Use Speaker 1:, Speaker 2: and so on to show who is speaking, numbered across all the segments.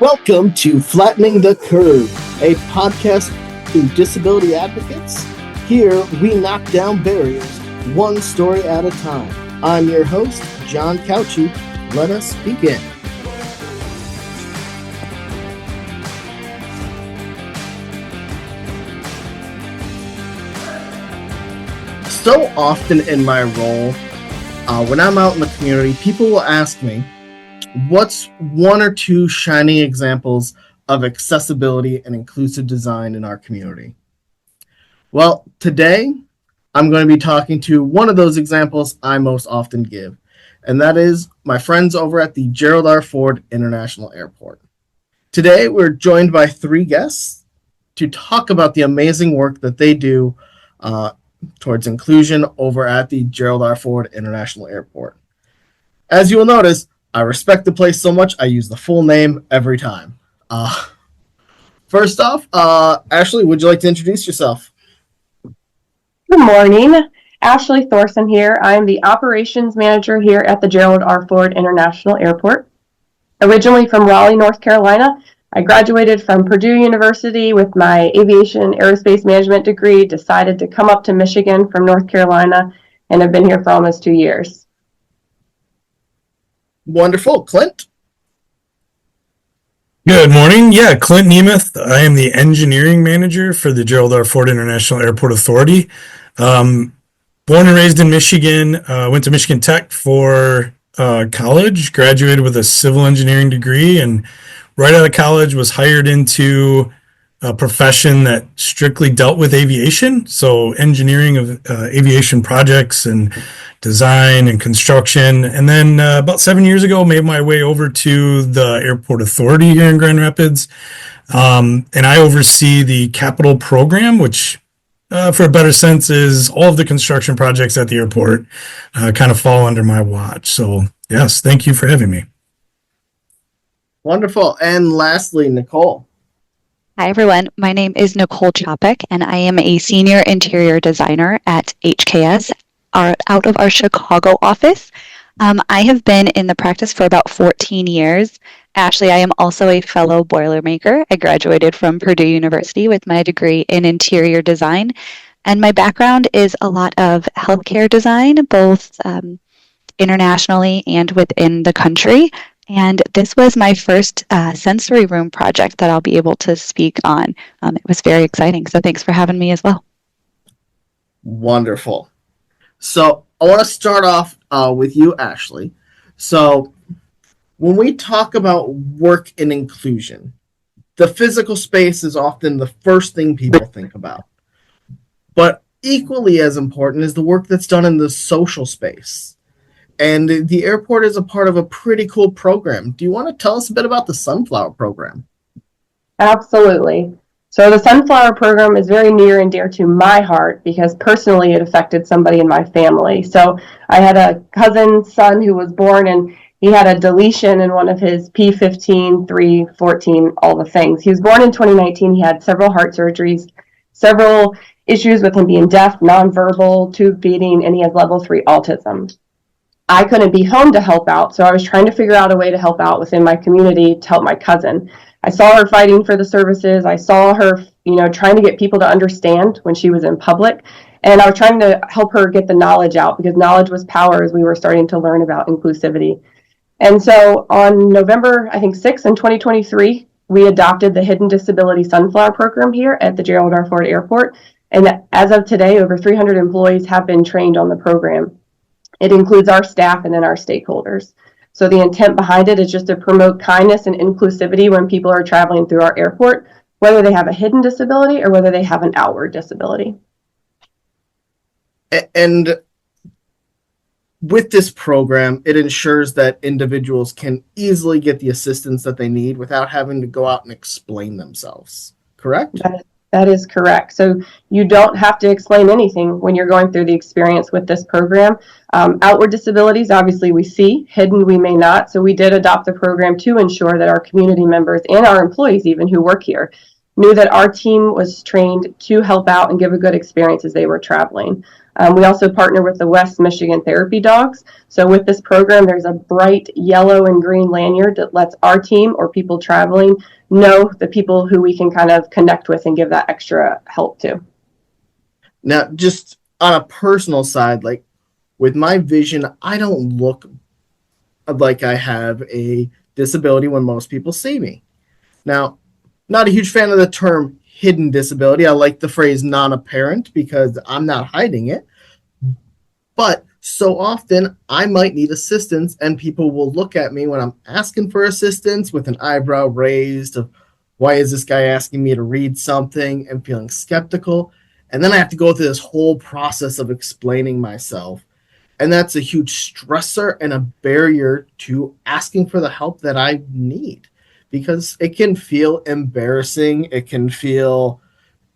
Speaker 1: Welcome to Flattening the Curve, a podcast to disability advocates. Here, we knock down barriers, one story at a time. I'm your host, John Couchy. Let us begin. So often in my role, when I'm out in the community, people will ask me, what's one or two shining examples of accessibility and inclusive design in our community? Well, today I'm going to be talking to one of those examples I most often give, and that is my friends over at the Gerald R. Ford International Airport. Today we're joined by three guests to talk about the amazing work that they do towards inclusion over at the Gerald R. Ford International Airport. As you will notice, I respect the place so much, I use the full name every time. First off, Ashley, would you like to introduce yourself?
Speaker 2: Good morning. Ashley Thorson here. I'm the operations manager here at the Gerald R. Ford International Airport. Originally from Raleigh, North Carolina, I graduated from Purdue University with my aviation aerospace management degree, decided to come up to Michigan from North Carolina, and have been here for almost 2 years.
Speaker 1: Wonderful. Clint?
Speaker 3: Good morning. Yeah, Clint Nemeth. I am the engineering manager for the Gerald R. Ford International Airport Authority. Born and raised in Michigan, went to Michigan Tech for college, graduated with a civil engineering degree, and right out of college was hired into a profession that strictly dealt with aviation. So engineering of aviation projects and design and construction. And then about 7 years ago, made my way over to the Airport Authority here in Grand Rapids. And I oversee the capital program, which for a better sense is all of the construction projects at the airport kind of fall under my watch. So yes, thank you for having me.
Speaker 1: Wonderful. And lastly, Nicole.
Speaker 4: Hi, everyone. My name is Nicole Chopik, and I am a senior interior designer at HKS out of our Chicago office. I have been in the practice for about 14 years. Ashley, I am also a fellow Boilermaker. I graduated from Purdue University with my degree in interior design, and my background is a lot of healthcare design, both internationally and within the country. And this was my first sensory room project that I'll be able to speak on. It was very exciting. So thanks for having me as well.
Speaker 1: Wonderful. So I want to start off with you, Ashley. So when we talk about work and inclusion, the physical space is often the first thing people think about. But equally as important is the work that's done in the social space. And the airport is a part of a pretty cool program. Do you want to tell us a bit about the Sunflower program?
Speaker 2: Absolutely. So the Sunflower program is very near and dear to my heart because personally it affected somebody in my family. So I had a cousin's son who was born and he had a deletion in one of his P15, 3, 14, all the things. He was born in 2019. He had several heart surgeries, several issues with him being deaf, nonverbal, tube feeding, and he has level 3 autism. I couldn't be home to help out, so I was trying to figure out a way to help out within my community to help my cousin. I saw her fighting for the services. I saw her, trying to get people to understand when she was in public, and I was trying to help her get the knowledge out because knowledge was power as we were starting to learn about inclusivity. And so on November, I think 6th in 2023, we adopted the Hidden Disability Sunflower program here at the Gerald R. Ford Airport, and as of today, over 300 employees have been trained on the program. It includes our staff and then our stakeholders. So the intent behind it is just to promote kindness and inclusivity when people are traveling through our airport, whether they have a hidden disability or whether they have an outward disability.
Speaker 1: And with this program, it ensures that individuals can easily get the assistance that they need without having to go out and explain themselves, correct?
Speaker 2: That is correct. So you don't have to explain anything when you're going through the experience with this program. Outward disabilities, obviously we see, hidden we may not. So we did adopt the program to ensure that our community members and our employees even who work here knew that our team was trained to help out and give a good experience as they were traveling. We also partner with the West Michigan Therapy Dogs. So with this program, there's a bright yellow and green lanyard that lets our team or people traveling know the people who we can kind of connect with and give that extra help to.
Speaker 1: Now, just on a personal side, like with my vision, I don't look like I have a disability when most people see me. Now, not a huge fan of the term hidden disability. I like the phrase non-apparent because I'm not hiding it. But so often I might need assistance, and people will look at me when I'm asking for assistance with an eyebrow raised of why is this guy asking me to read something, and feeling skeptical. And then I have to go through this whole process of explaining myself. And that's a huge stressor and a barrier to asking for the help that I need, because it can feel embarrassing. It can feel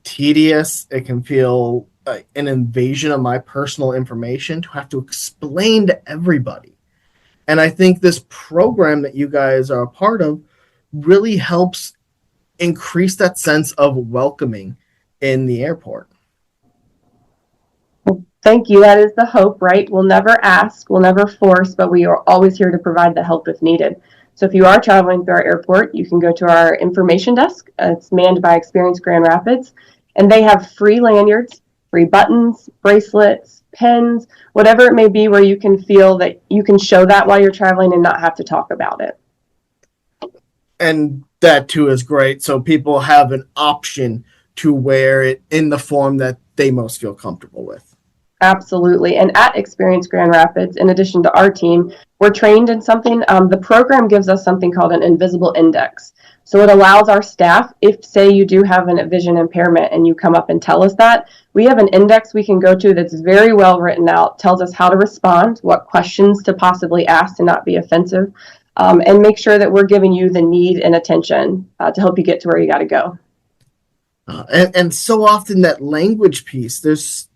Speaker 1: tedious. It can feel an invasion of my personal information to have to explain to everybody. And I think this program that you guys are a part of really helps increase that sense of welcoming in the airport.
Speaker 2: Well, thank you. That is the hope, right? We'll never ask, we'll never force, but we are always here to provide the help if needed. So if you are traveling through our airport, you can go to our information desk. It's manned by Experience Grand Rapids, and they have free lanyards, free buttons, bracelets, pins, whatever it may be, where you can feel that you can show that while you're traveling and not have to talk about it.
Speaker 1: And that too is great. So people have an option to wear it in the form that they most feel comfortable with.
Speaker 2: Absolutely. And at Experience Grand Rapids, in addition to our team, we're trained in something. The program gives us something called an invisible index. So it allows our staff, if say you do have a vision impairment and you come up and tell us that, we have an index we can go to that's very well written out, tells us how to respond, what questions to possibly ask to not be offensive, and make sure that we're giving you the need and attention to help you get to where you got to go.
Speaker 1: And so often that language piece, there's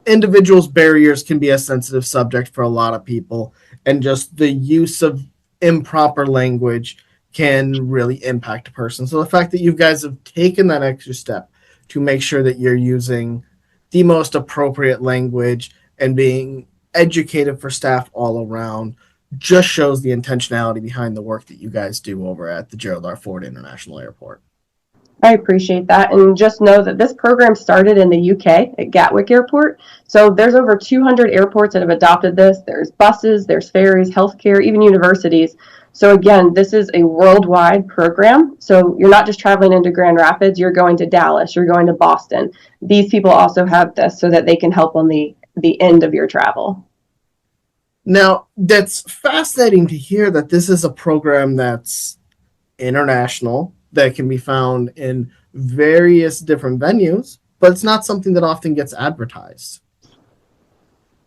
Speaker 1: individuals' barriers can be a sensitive subject for a lot of people, and just the use of improper language can really impact a person. So the fact that you guys have taken that extra step to make sure that you're using the most appropriate language and being educated for staff all around just shows the intentionality behind the work that you guys do over at the Gerald R. Ford International Airport.
Speaker 2: I appreciate that. And just know that this program started in the UK at Gatwick Airport. So there's over 200 airports that have adopted this. There's buses, there's ferries, healthcare, even universities. So again, this is a worldwide program. So you're not just traveling into Grand Rapids, you're going to Dallas, you're going to Boston. These people also have this so that they can help on the end of your travel.
Speaker 1: Now, that's fascinating to hear that this is a program that's international, that can be found in various different venues, but it's not something that often gets advertised.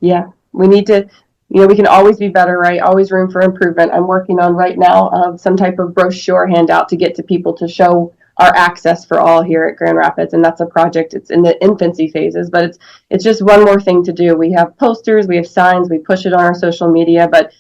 Speaker 2: Yeah, we need to, we can always be better, right? Always room for improvement. I'm working on right now some type of brochure handout to get to people to show our access for all here at Grand Rapids, and that's a project. It's in the infancy phases, but it's just one more thing to do. We have posters, we have signs, we push it on our social media, but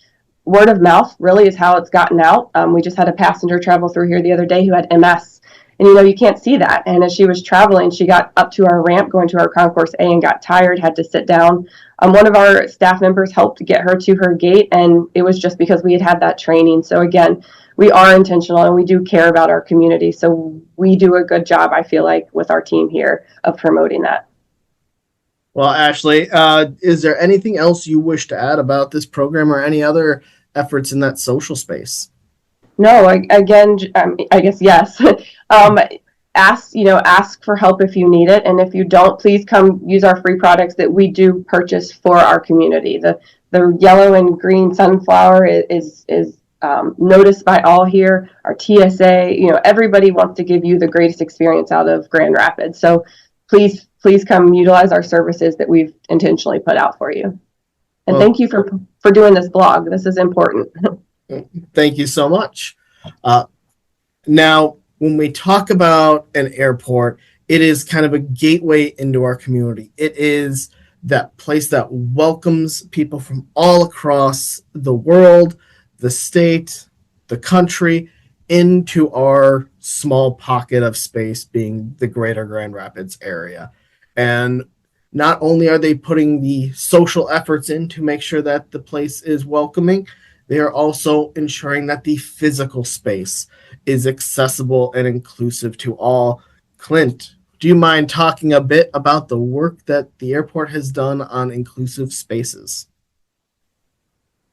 Speaker 2: word of mouth really is how it's gotten out. We just had a passenger travel through here the other day who had MS, and you can't see that. And as she was traveling, she got up to our ramp going to our concourse A and got tired, had to sit down. One of our staff members helped get her to her gate, and it was just because we had that training. So again, we are intentional and we do care about our community. So we do a good job, I feel like, with our team here of promoting that.
Speaker 1: Well, Ashley, is there anything else you wish to add about this program or any other efforts in that social space?
Speaker 2: No, again, I guess yes. Ask for help if you need it, and if you don't, please come use our free products that we do purchase for our community. The yellow and green sunflower is noticed by all here. Our TSA, everybody wants to give you the greatest experience out of Grand Rapids. So please come utilize our services that we've intentionally put out for you. And thank you for doing this blog. This is important.
Speaker 1: Thank you so much. Now, when we talk about an airport, it is kind of a gateway into our community. It is that place that welcomes people from all across the world, the state, the country. into our small pocket of space being the greater Grand Rapids area. And not only are they putting the social efforts in to make sure that the place is welcoming, they are also ensuring that the physical space is accessible and inclusive to all. Clint, do you mind talking a bit about the work that the airport has done on inclusive spaces?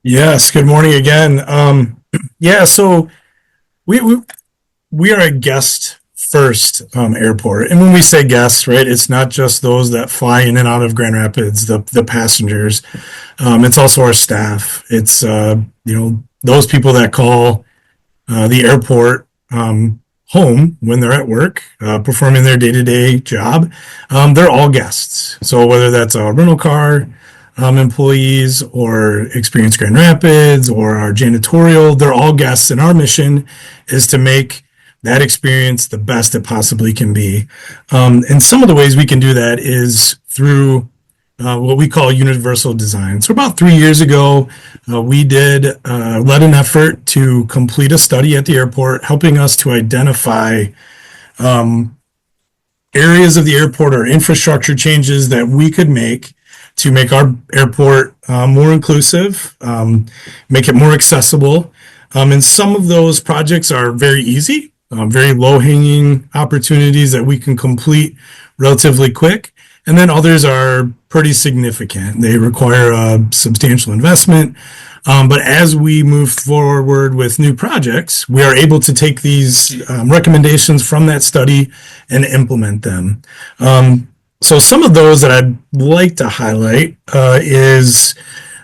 Speaker 3: Yes, good morning again. Yeah, so we, we we are a guest first airport, and when we say guests, right, it's not just those that fly in and out of Grand Rapids, the passengers. It's also our staff. It's those people that call the airport home when they're at work, performing their day-to-day job. They're all guests. So whether that's a rental car employees or Experience Grand Rapids or our janitorial, they're all guests. And our mission is to make that experience the best it possibly can be. And some of the ways we can do that is through what we call universal design. So about 3 years ago, we led an effort to complete a study at the airport, helping us to identify areas of the airport or infrastructure changes that we could make to make our airport more inclusive, make it more accessible. And some of those projects are very easy, very low-hanging opportunities that we can complete relatively quick. And then others are pretty significant. They require a substantial investment. But as we move forward with new projects, we are able to take these recommendations from that study and implement them. So some of those that I'd like to highlight is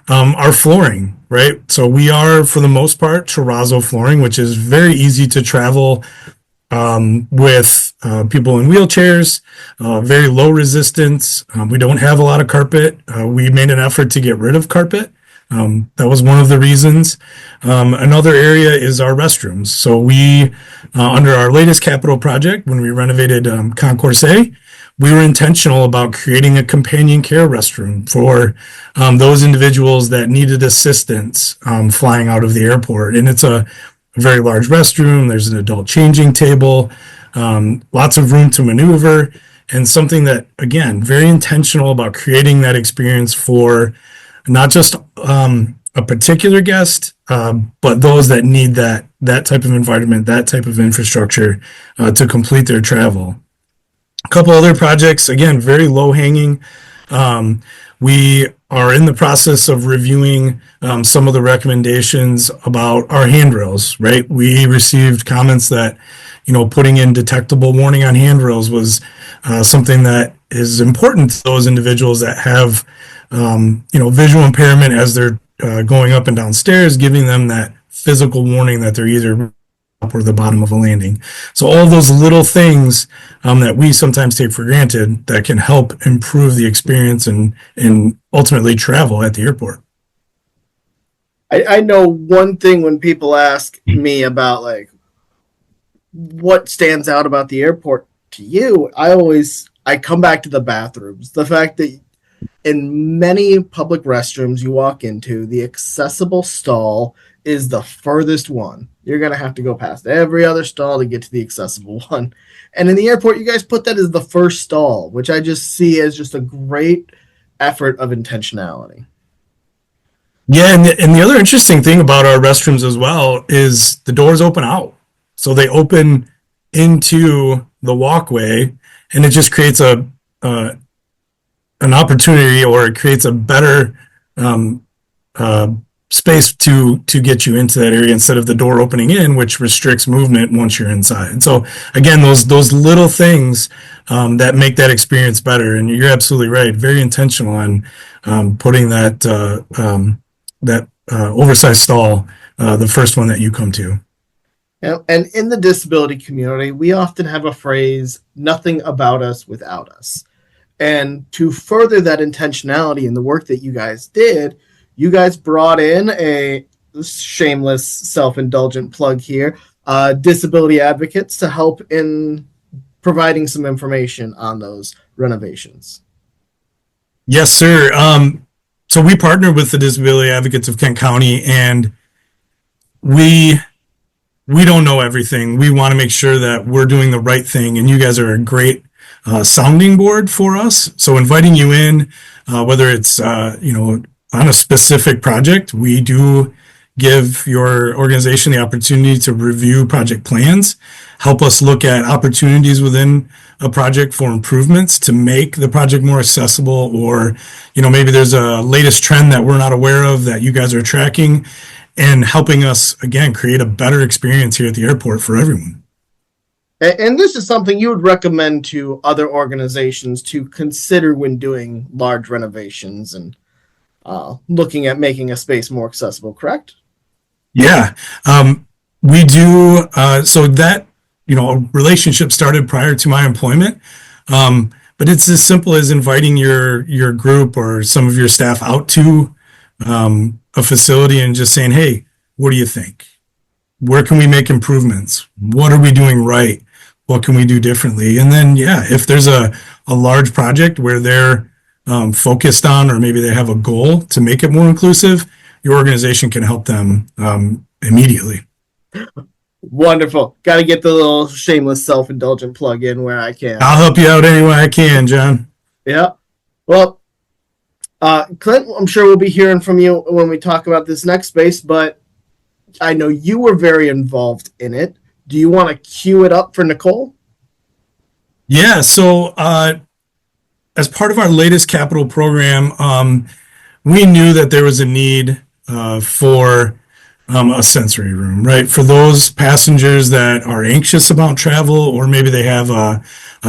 Speaker 3: our flooring, right? So we are, for the most part, terrazzo flooring, which is very easy to travel with people in wheelchairs, very low resistance. We don't have a lot of carpet. We made an effort to get rid of carpet. That was one of the reasons. Another area is our restrooms. So we, under our latest capital project, when we renovated Concourse A, we were intentional about creating a companion care restroom for those individuals that needed assistance flying out of the airport. And it's a very large restroom. There's an adult changing table, lots of room to maneuver, and something that, again, very intentional about creating that experience for not just a particular guest, but those that need that type of environment, that type of infrastructure to complete their travel. A couple other projects, again, very low hanging. We are in the process of reviewing some of the recommendations about our handrails, right? We received comments that, putting in detectable warning on handrails was something that is important to those individuals that have, visual impairment as they're going up and down stairs, giving them that physical warning that they're either up or the bottom of a landing. So all those little things that we sometimes take for granted that can help improve the experience and ultimately travel at the airport.
Speaker 1: I know one thing when people ask me about like what stands out about the airport to you, I come back to the bathrooms. The fact that in many public restrooms you walk into, the accessible stall is the furthest one. You're going to have to go past every other stall to get to the accessible one. And in the airport, you guys put that as the first stall, which I just see as just a great effort of intentionality.
Speaker 3: Yeah, and the other interesting thing about our restrooms as well is the doors open out. So they open into the walkway, and it just creates an opportunity, or it creates a better space to get you into that area instead of the door opening in, which restricts movement once you're inside. So again, those little things that make that experience better. And you're absolutely right. Very intentional on putting that oversized stall, the first one that you come to.
Speaker 1: And in the disability community, we often have a phrase, nothing about us without us. And to further that intentionality in the work that you guys did, you guys brought in a shameless, self-indulgent plug here, disability advocates to help in providing some information on those renovations.
Speaker 3: Yes, sir. So we partnered with the Disability Advocates of Kent County, and we we don't know everything. We want to make sure that we're doing the right thing, and you guys are a great sounding board for us. So inviting you in, whether it's on a specific project, we do give your organization the opportunity to review project plans, help us look at opportunities within a project for improvements to make the project more accessible, or maybe there's a latest trend that we're not aware of that you guys are tracking, and helping us again create a better experience here at the airport for everyone.
Speaker 1: And this is something you would recommend to other organizations to consider when doing large renovations and looking at making a space more accessible, correct?
Speaker 3: Yeah, we do. So that a relationship started prior to my employment, but it's as simple as inviting your group or some of your staff out to a facility and just saying, "Hey, what do you think? Where can we make improvements? What are we doing right? What can we do differently?" And then, yeah, if there's a large project where they're focused on, or maybe they have a goal to make it more inclusive, your organization can help them immediately.
Speaker 1: Wonderful. Got to get the little shameless self-indulgent plug in where I can.
Speaker 3: I'll help you out any way I can, John.
Speaker 1: Yeah. Well, Clint, I'm sure we'll be hearing from you when we talk about this next space, but I know you were very involved in it. Do you want to cue it up for Nicole?
Speaker 3: Yeah, so as part of our latest capital program, we knew that there was a need for a sensory room, right? For those passengers that are anxious about travel, or maybe they have a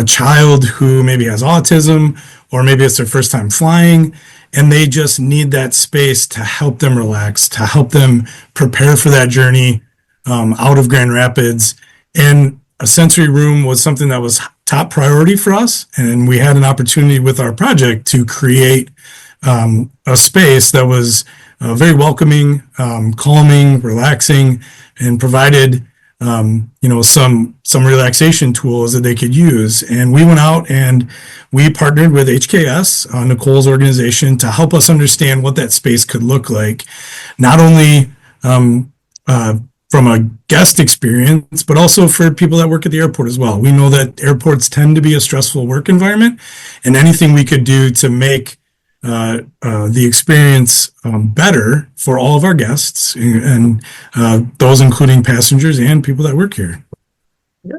Speaker 3: child who maybe has autism, or maybe it's their first time flying, and they just need that space to help them relax, to help them prepare for that journey out of Grand Rapids. And a sensory room was something that was top priority for us, and we had an opportunity with our project to create a space that was very welcoming, calming, relaxing, and provided some relaxation tools that they could use. And we went out and we partnered with HKS, Nicole's organization, to help us understand what that space could look like, not only from a guest experience, but also for people that work at the airport as well. We know that airports tend to be a stressful work environment, and anything we could do to make the experience better for all of our guests, and those including passengers and people that work here.
Speaker 1: Yeah.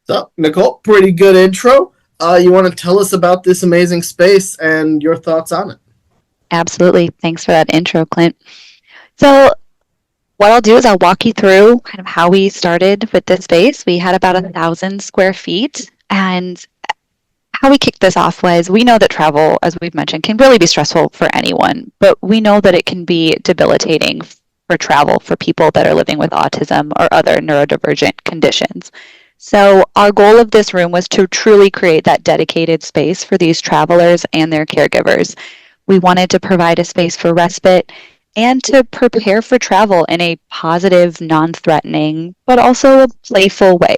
Speaker 1: So, Nicole, pretty good intro. You want to tell us about this amazing space and your thoughts on it?
Speaker 4: Absolutely. Thanks for that intro, Clint. So what I'll do is I'll walk you through kind of how we started with this space. We had about 1,000 square feet, and how we kicked this off was, we know that travel, as we've mentioned, can really be stressful for anyone, but we know that it can be debilitating for travel for people that are living with autism or other neurodivergent conditions. So our goal of this room was to truly create that dedicated space for these travelers and their caregivers. We wanted to provide a space for respite and to prepare for travel in a positive, non-threatening, but also a playful way.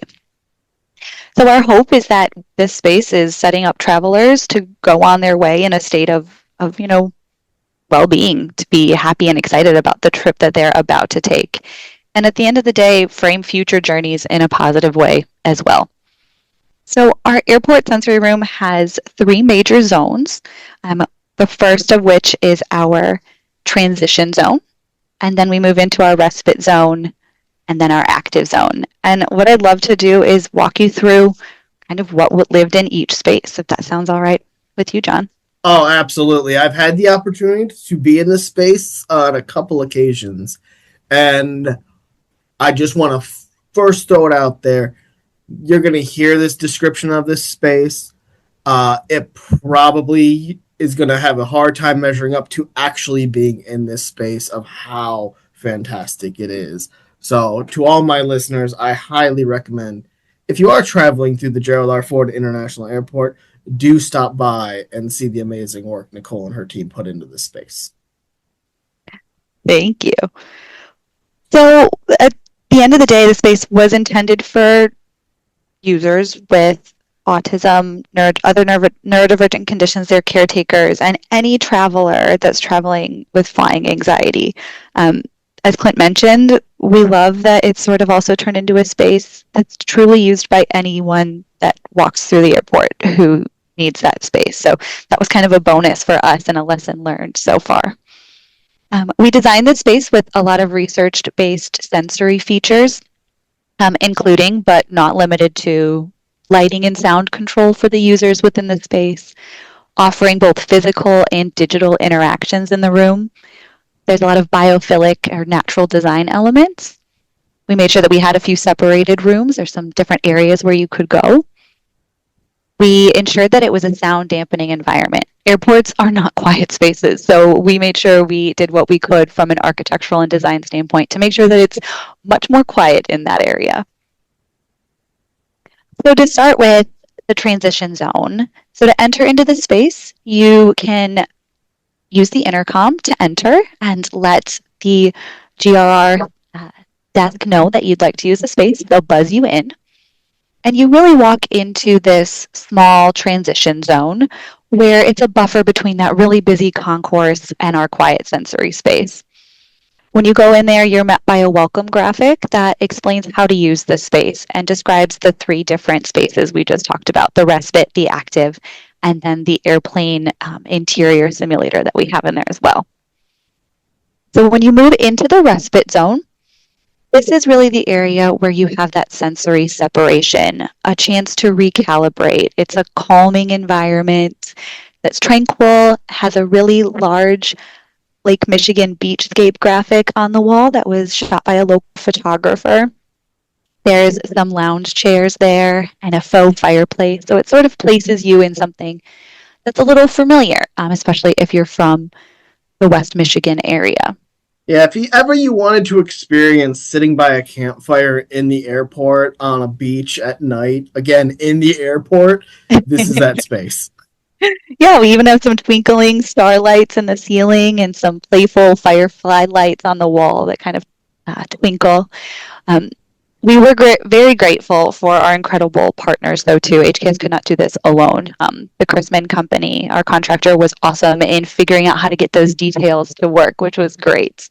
Speaker 4: So our hope is that this space is setting up travelers to go on their way in a state of well-being, to be happy and excited about the trip that they're about to take. And at the end of the day, frame future journeys in a positive way as well. So our airport sensory room has 3 major zones, the first of which is our transition zone, and then we move into our respite zone, and then our active zone. And what I'd love to do is walk you through kind of what lived in each space, if that sounds all right with you, John.
Speaker 1: Oh, absolutely. I've had the opportunity to be in this space on a couple occasions, and I just want to first throw it out there. You're going to hear this description of this space. It probably is going to have a hard time measuring up to actually being in this space of how fantastic it is. So to all my listeners, I highly recommend, if you are traveling through the Gerald R. Ford International Airport, do stop by and see the amazing work Nicole and her team put into this space.
Speaker 4: Thank you. So at the end of the day, the space was intended for users with autism, other neurodivergent conditions, their caretakers, and any traveler that's traveling with flying anxiety. As Clint mentioned, we love that it's sort of also turned into a space that's truly used by anyone that walks through the airport who needs that space. So that was kind of a bonus for us and a lesson learned so far. We designed the space with a lot of research-based sensory features, including but not limited to lighting and sound control for the users within the space, offering both physical and digital interactions in the room. There's a lot of biophilic or natural design elements. We made sure that we had a few separated rooms. There's some different areas where you could go. We ensured that it was a sound dampening environment. Airports are not quiet spaces, so we made sure we did what we could from an architectural and design standpoint to make sure that it's much more quiet in that area. So to start with the transition zone, so to enter into the space, you can use the intercom to enter and let the GRR desk know that you'd like to use the space. They'll buzz you in. And you really walk into this small transition zone where it's a buffer between that really busy concourse and our quiet sensory space. When you go in there, you're met by a welcome graphic that explains how to use the space and describes the 3 different spaces we just talked about, the respite, the active, and then the airplane interior simulator that we have in there as well. So when you move into the respite zone, this is really the area where you have that sensory separation, a chance to recalibrate. It's a calming environment that's tranquil, has a really large Lake Michigan beachscape graphic on the wall that was shot by a local photographer. There's some lounge chairs there and a faux fireplace. So it sort of places you in something that's a little familiar, especially if you're from the West Michigan area.
Speaker 1: Yeah, if you wanted to experience sitting by a campfire in the airport on a beach at night, again, in the airport, this is that space.
Speaker 4: Yeah, we even have some twinkling starlights in the ceiling and some playful firefly lights on the wall that kind of twinkle. We were very grateful for our incredible partners, though, too. HKS could not do this alone. The Chrisman Company, our contractor, was awesome in figuring out how to get those details to work, which was great.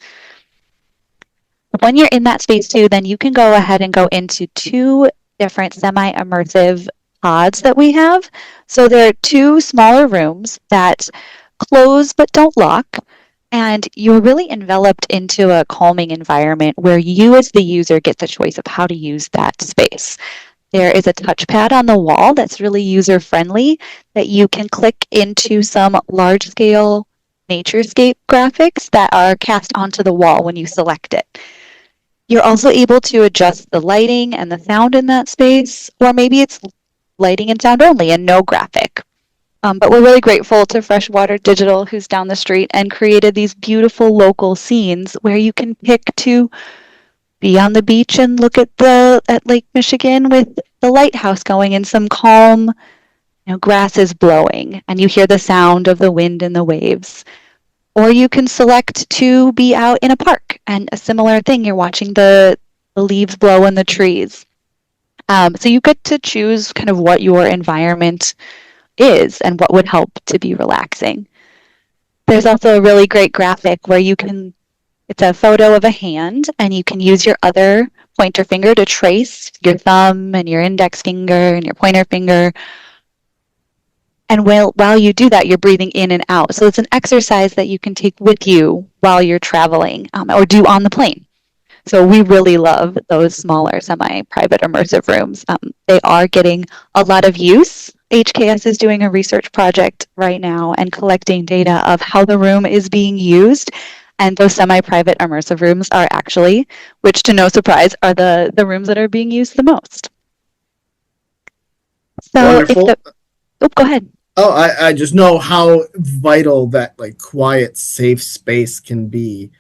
Speaker 4: When you're in that space, too, then you can go ahead and go into 2 different semi-immersive pods that we have. So there are 2 smaller rooms that close but don't lock. And you're really enveloped into a calming environment where you as the user get the choice of how to use that space. There is a touchpad on the wall that's really user-friendly that you can click into some large-scale naturescape graphics that are cast onto the wall when you select it. You're also able to adjust the lighting and the sound in that space, or maybe it's lighting and sound only and no graphic. But we're really grateful to Freshwater Digital, who's down the street, and created these beautiful local scenes where you can pick to be on the beach and look at Lake Michigan with the lighthouse going and some calm, grass is blowing, and you hear the sound of the wind and the waves. Or you can select to be out in a park, and a similar thing. You're watching the leaves blow in the trees. So you get to choose kind of what your environment is and what would help to be relaxing. There's also a really great graphic where it's a photo of a hand, and you can use your other pointer finger to trace your thumb and your index finger and your pointer finger. And while you do that, you're breathing in and out. So it's an exercise that you can take with you while you're traveling or do on the plane. So we really love those smaller semi-private immersive rooms. They are getting a lot of use. HKS is doing a research project right now and collecting data of how the room is being used. And those semi-private immersive rooms are actually, which to no surprise, are the rooms that are being used the most. So
Speaker 1: Wonderful.
Speaker 4: Go ahead.
Speaker 1: Oh, I just know how vital that quiet, safe space can be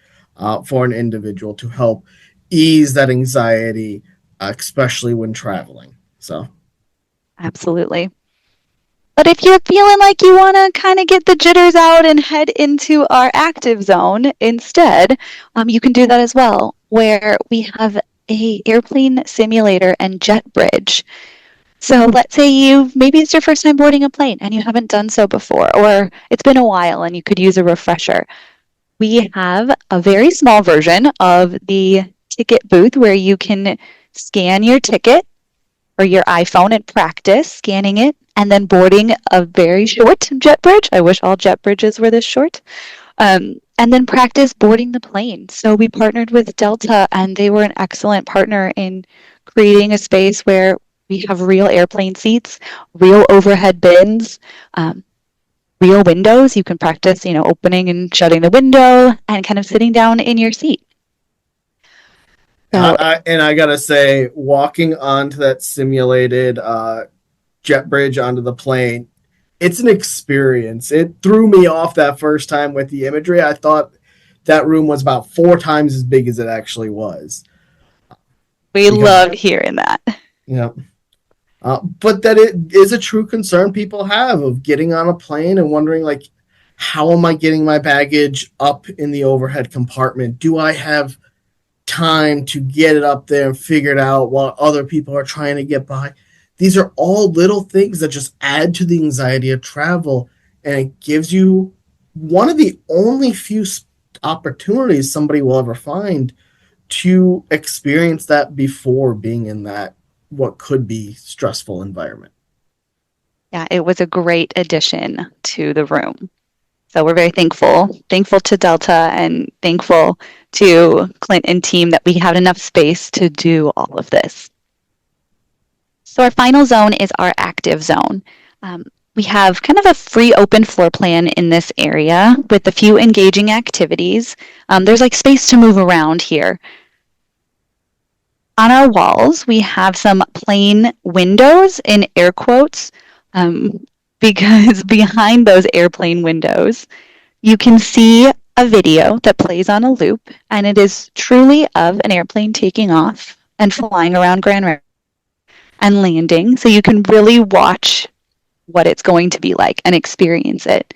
Speaker 1: for an individual to help ease that anxiety, especially when traveling. So,
Speaker 4: absolutely. But if you're feeling like you want to kind of get the jitters out and head into our active zone instead, you can do that as well, where we have a airplane simulator and jet bridge. So let's say maybe it's your first time boarding a plane and you haven't done so before, or it's been a while and you could use a refresher. We have a very small version of the ticket booth where you can scan your ticket or your iPhone and practice scanning it and then boarding a very short jet bridge. I wish all jet bridges were this short. And then practice boarding the plane. So we partnered with Delta, and they were an excellent partner in creating a space where we have real airplane seats, real overhead bins, real windows. You can practice, opening and shutting the window and kind of sitting down in your seat. So,
Speaker 1: I gotta say, walking onto that simulated jet bridge onto the plane, it's an experience. It threw me off that first time with the imagery. I thought that room was about 4 times as big as it actually was.
Speaker 4: we love hearing that.
Speaker 1: Yeah. But that it is a true concern people have of getting on a plane and wondering, like, how am I getting my baggage up in the overhead compartment? Do I have time to get it up there and figure it out while other people are trying to get by? These are all little things that just add to the anxiety of travel, and it gives you one of the only few opportunities somebody will ever find to experience that before being in that what could be stressful environment.
Speaker 4: Yeah, it was a great addition to the room. So we're very thankful to Delta and thankful to Clint and team that we had enough space to do all of this. So our final zone is our active zone. We have kind of a free open floor plan in this area with a few engaging activities. There's like space to move around here. On our walls, we have some plain windows in air quotes, because behind those airplane windows, you can see a video that plays on a loop, and it is truly of an airplane taking off and flying around Grand Rapids and landing, so you can really watch what it's going to be like and experience it.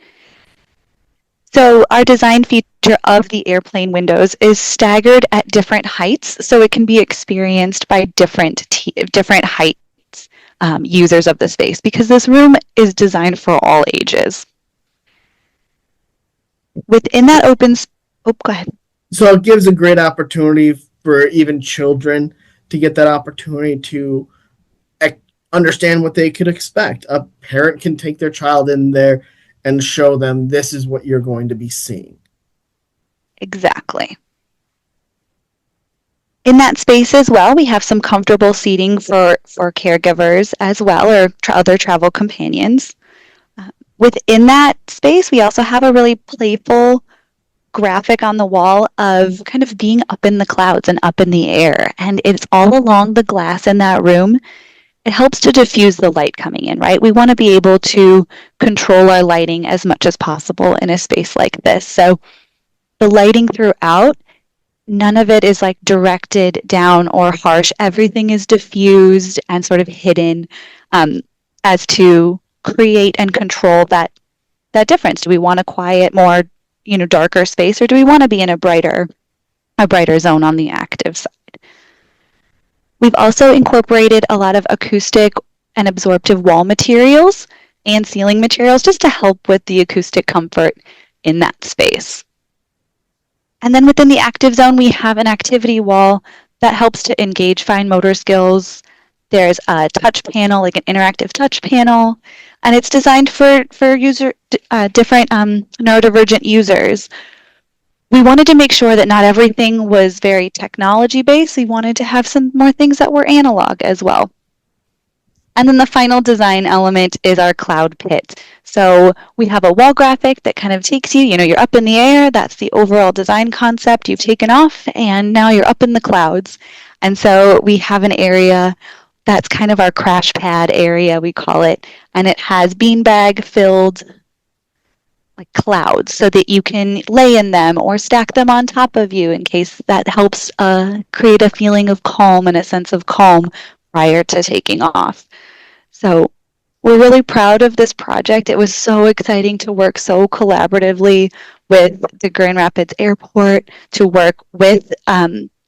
Speaker 4: So our design feature of the airplane windows is staggered at different heights, so it can be experienced by different heights users of the space, because this room is designed for all ages. Within that go ahead.
Speaker 1: So it gives a great opportunity for even children to get that opportunity to understand what they could expect. A parent can take their child in there and show them this is what you're going to be seeing.
Speaker 4: Exactly. In that space as well, we have some comfortable seating for caregivers as well, or other travel companions. Within that space, we also have a really playful graphic on the wall of kind of being up in the clouds and up in the air. And it's all along the glass in that room. It helps to diffuse the light coming in, right? We want to be able to control our lighting as much as possible in a space like this. So the lighting throughout, none of it is like directed down or harsh. Everything is diffused and sort of hidden, as to create and control that difference. Do we want a quiet, more darker space, or do we want to be in a brighter zone on the active side? We've also incorporated a lot of acoustic and absorptive wall materials and ceiling materials just to help with the acoustic comfort in that space. And then within the active zone, we have an activity wall that helps to engage fine motor skills. There's a touch panel, like an interactive touch panel, and it's designed for different neurodivergent users. We wanted to make sure that not everything was very technology-based. We wanted to have some more things that were analog as well. And then the final design element is our cloud pit. So we have a wall graphic that kind of takes you, you're up in the air. That's the overall design concept. You've taken off, and now you're up in the clouds. And so we have an area that's kind of our crash pad area, we call it. And it has beanbag filled like clouds so that you can lay in them or stack them on top of you, in case that helps create a feeling of calm and a sense of calm prior to taking off. So we're really proud of this project. It was so exciting to work so collaboratively with the Grand Rapids Airport, to work with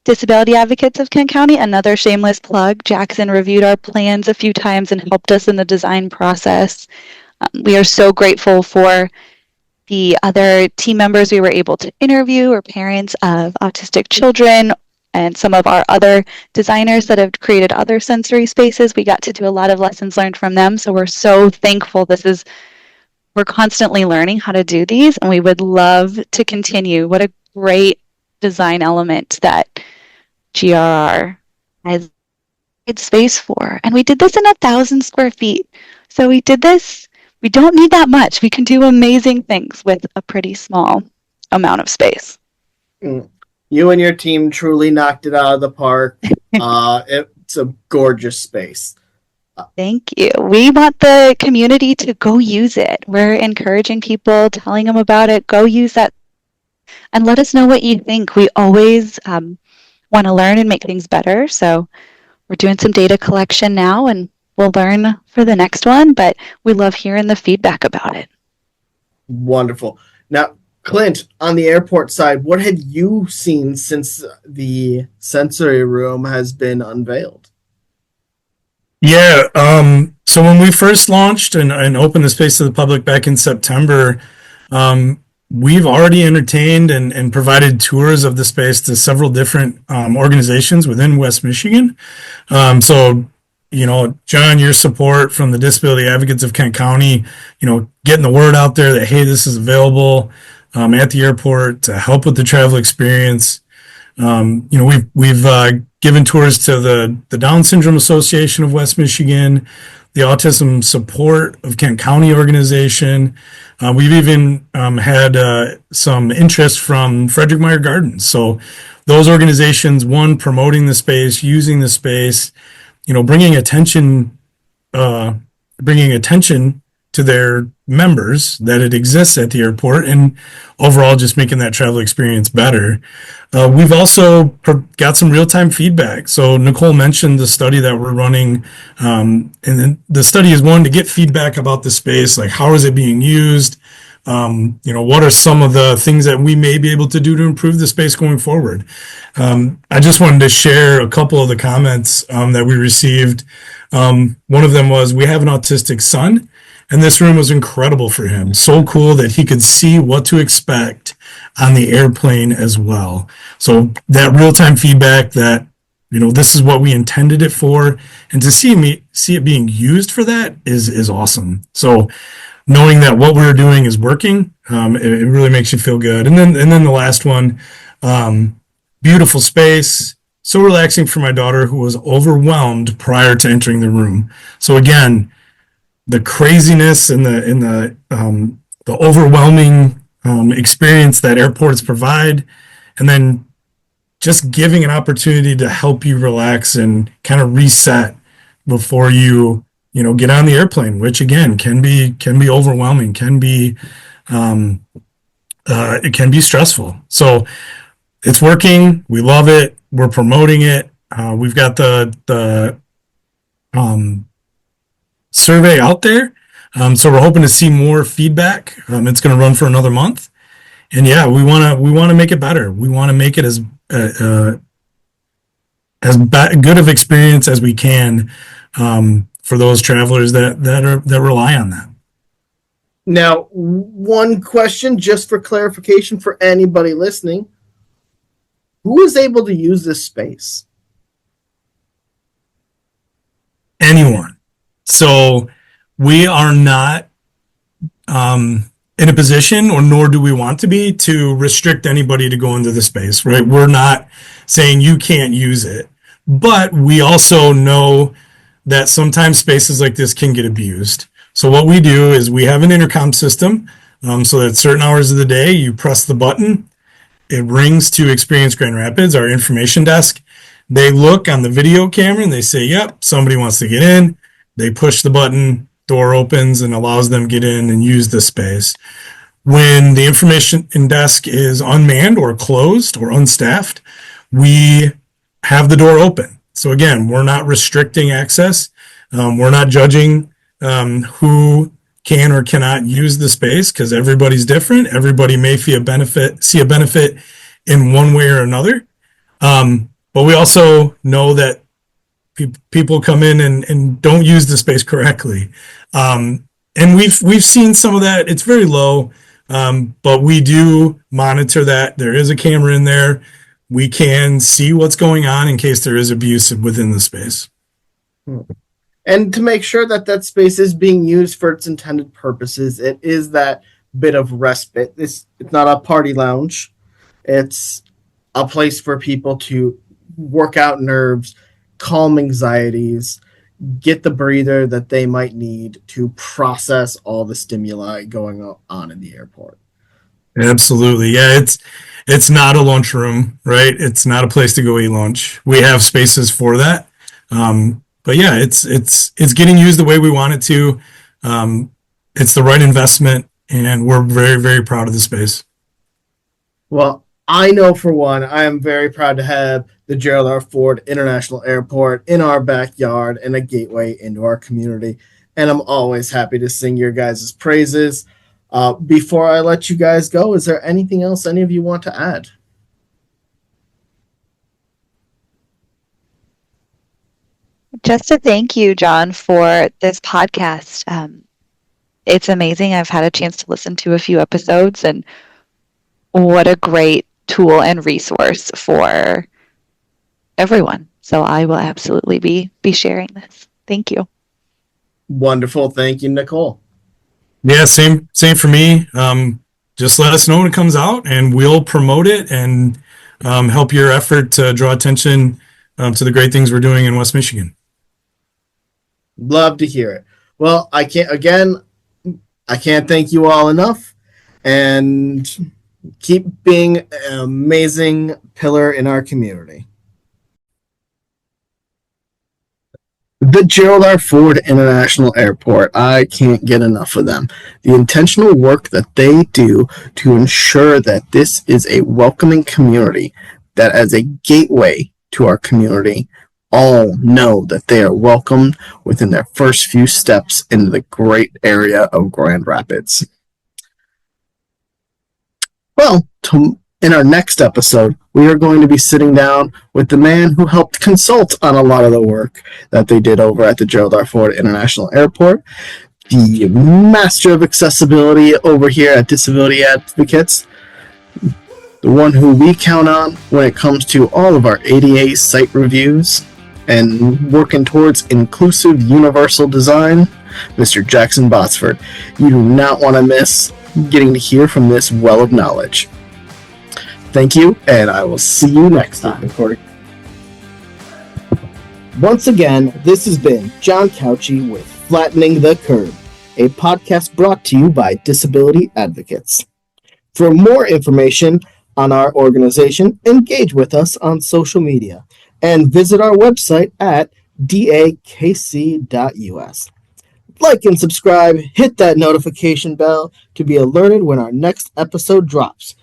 Speaker 4: Disability Advocates of Kent County. Another shameless plug. Jackson reviewed our plans a few times and helped us in the design process. We are so grateful for the other team members we were able to interview, or parents of autistic children, and some of our other designers that have created other sensory spaces. We got to do a lot of lessons learned from them. So we're so thankful. We're constantly learning how to do these, and we would love to continue. What a great design element that GRR has made space for. And we did this in 1,000 square feet. So we did this. We don't need that much. We can do amazing things with a pretty small amount of space.
Speaker 1: You and your team truly knocked it out of the park. It's a gorgeous space.
Speaker 4: Thank you. We want the community to go use it. We're encouraging people, telling them about it. Go use that and let us know what you think. We always want to learn and make things better. So we're doing some data collection now, and we'll learn for the next one, but we love hearing the feedback about it.
Speaker 1: Wonderful. Now, Clint, on the airport side, what have you seen since the sensory room has been unveiled?
Speaker 3: Yeah, so when we first launched and opened the space to the public back in September, we've already entertained and provided tours of the space to several different organizations within West Michigan. So, John, your support from the Disability Advocates of Kent County, getting the word out there that, hey, this is available at the airport to help with the travel experience. We've given tours to the Down Syndrome Association of West Michigan, the Autism Support of Kent County organization. We've even had some interest from Frederick Meyer Gardens. So those organizations, one, promoting the space, using the space, bringing attention to their members that it exists at the airport, and overall just making that travel experience better. We've also got some real-time feedback. So Nicole mentioned the study that we're running, and then the study is one to get feedback about the space, like how is it being used? What are some of the things that we may be able to do to improve the space going forward? I just wanted to share a couple of the comments that we received. One of them was, we have an autistic son, and this room was incredible for him. So cool that he could see what to expect on the airplane as well. So that real-time feedback that, this is what we intended it for, and to see it being used for that is awesome. So knowing that what we're doing is working, it really makes you feel good. And then the last one, beautiful space, so relaxing for my daughter who was overwhelmed prior to entering the room. So again, the craziness and the overwhelming experience that airports provide, and then just giving an opportunity to help you relax and kind of reset before you get on the airplane, which again can be overwhelming, it can be stressful. So it's working. We love it. We're promoting it. We've got the survey out there. So we're hoping to see more feedback. It's going to run for another month. And yeah, we want to make it better. We want to make it as good of experience as we can for those travelers that rely on that.
Speaker 1: Now, one question just for clarification for anybody listening. Who is able to use this space?
Speaker 3: Anyone. So we are not in a position, or nor do we want to be, to restrict anybody to go into the space, right? We're not saying you can't use it, but we also know that sometimes spaces like this can get abused. So what we do is we have an intercom system, so that certain hours of the day you press the button, it rings to Experience Grand Rapids, our information desk. They look on the video camera and they say, yep, somebody wants to get in. They push the button, door opens and allows them to get in and use the space. When the information desk is unmanned or closed or unstaffed, we have the door open. So again, we're not restricting access. We're not judging who can or cannot use the space, because everybody's different. Everybody may see a benefit in one way or another. But we also know that people come in and don't use the space correctly. And we've seen some of that. It's very low, but we do monitor that. There is a camera in there. we can see what's going on in case there is abuse within the space.
Speaker 1: And to make sure that that space is being used for its intended purposes, it is that bit of respite. It's not a party lounge. It's a place for people to work out nerves, calm anxieties, get the breather that they might need to process all the stimuli going on in the airport.
Speaker 3: Absolutely. Yeah, it's not a lunchroom, right? It's not a place to go eat lunch. We have spaces for that. But yeah, it's getting used the way we want it to. It's the right investment, and we're very, very proud of the space.
Speaker 1: Well, I know for one, I am very proud to have the Gerald R. Ford International Airport in our backyard and a gateway into our community. And I'm always happy to sing your guys' praises. Before I let you guys go, is there anything else any of you want to add?
Speaker 4: Just to thank you, John, for this podcast. It's amazing. I've had a chance to listen to a few episodes, and what a great tool and resource for everyone. So I will absolutely be sharing this. Thank you.
Speaker 1: Wonderful. Thank you, Nicole.
Speaker 3: Yeah, same for me. Just let us know when it comes out, and we'll promote it and help your effort to draw attention to the great things we're doing in West Michigan.
Speaker 1: Love to hear it. Well, I can't thank you all enough, and keep being an amazing pillar in our community. The Gerald R. Ford International Airport, I can't get enough of them. The intentional work that they do to ensure that this is a welcoming community, that as a gateway to our community, all know that they are welcomed within their first few steps into the great area of Grand Rapids. Well, in our next episode, we are going to be sitting down with the man who helped consult on a lot of the work that they did over at the Gerald R. Ford International Airport, the master of accessibility over here at Disability Advocates, the one who we count on when it comes to all of our ADA site reviews and working towards inclusive universal design, Mr. Jackson Botsford. You do not want to miss getting to hear from this well of knowledge. Thank you, and I will see you next time. Once again, this has been John Couchy with Flattening the Curve, a podcast brought to you by Disability Advocates. For more information on our organization, engage with us on social media and visit our website at dakc.us. Like and subscribe, hit that notification bell to be alerted when our next episode drops.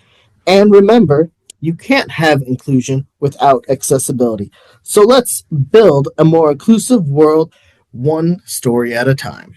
Speaker 1: And remember, you can't have inclusion without accessibility. So let's build a more inclusive world, one story at a time.